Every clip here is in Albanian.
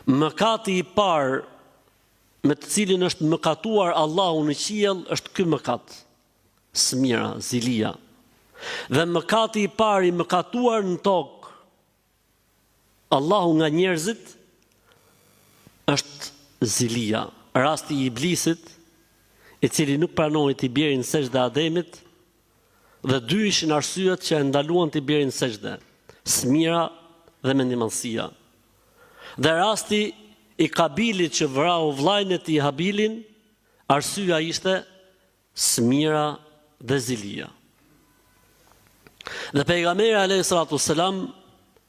Mëkati I parë me të cilin është mëkatuar Allahu në qiell është ky mëkat, smira, zilia. Dhe mëkati I parë I mëkatuar në tokë Allahu nga njerëzit është zilia, rasti I iblisit, I cili nuk pranoi t'i bjerë në sejdë Ademit, dhe dy ishin arsyet që e ndaluan t'i bjerë në sejdë, smira dhe mendimallësia. Dhe rasti I Kabilit që vrau vllajën e tij Habilin, arsyeja ishte smira dhe zilia. Dhe pejgamberi alayhi salatu wassalam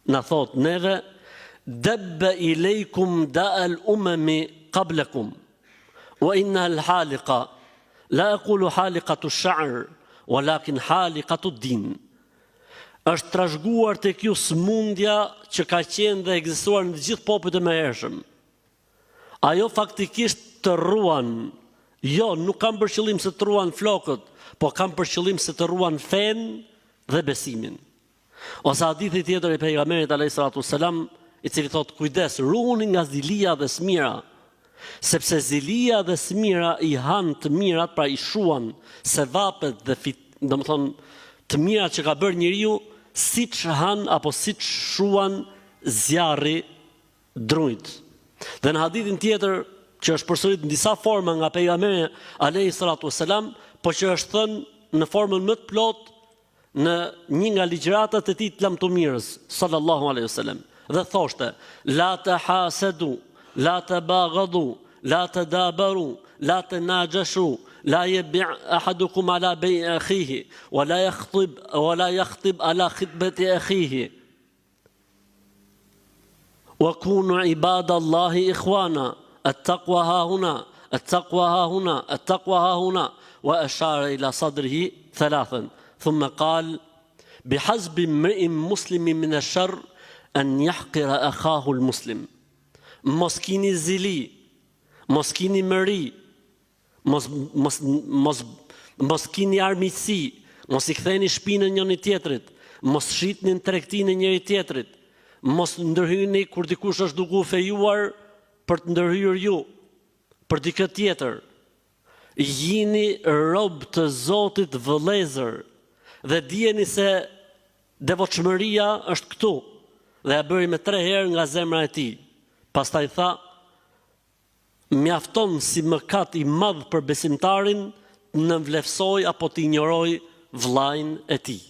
na thot neve, dabba ilaykum da'al umami qablakum wa inna al-haliqa la aqulu haliqatu ash-sha'r walakin haliqatu ad-din. Është trashëguar tek ju smundja që ka qenë dhe ekzistuar në të gjithë popujt e mëhershëm. Ajo faktikisht të rruan, jo, nuk kam për qëllim se të rruan flokët, po kam për qëllim se të rruan fen dhe besimin. Ose hadithi tjetër I pejgamberit alayhis salatu wassalam, I cili thot kujdes, ruani nga zilia dhe smira, sepse zilia dhe smira I han të mirat, pra I shuan sevapet dhe domethënë të mirat që ka bërë njeriu, siç han apo siç shuan zjarri drujt. Dhe në hadithin tjetër që është përsërit në disa forma nga pejgamberi alayhis salatu wassalam, po që është thënë në formën më të plotë në një nga ligjëratat e tij të lamtumirës sallallahu alaihi wasallam. Dhe thoshte, la tahasadu, la tabaghadu, la tadabaru, la tanajashu, la yabi' ahadukum ala bay'i akhihi, wa la yakhtib ala khitbati akhihi. Wa kunu ibadallahi ikhwana, at-taqwa ha huna, at-taqwa ha huna, at-taqwa ha huna, wa ashara ila sadrihi thalathan. Thumma qal, bihazbi imri'in muslimin min ash-sharr an yahqira akhahu al-muslim. Mos kini zili, mos kini mëri, mos kini armiqësi, mos I ktheni shpinën njëri tjetrit, mos shitni tregtinë e njëri tjetrit, mos ndërhyni kur dikush është duke u fejuar për të ndërhyrë ju, për dikë tjetër. Jini rob të Zotit vëllezër dhe dijeni se devotshmëria është këtu. Dhe ja bëri me 3 herë nga zemra e tij. Pastaj tha, mjafton si mëkat I madh për besimtarin në vlefsoj apo të injoroj vllajën e tij.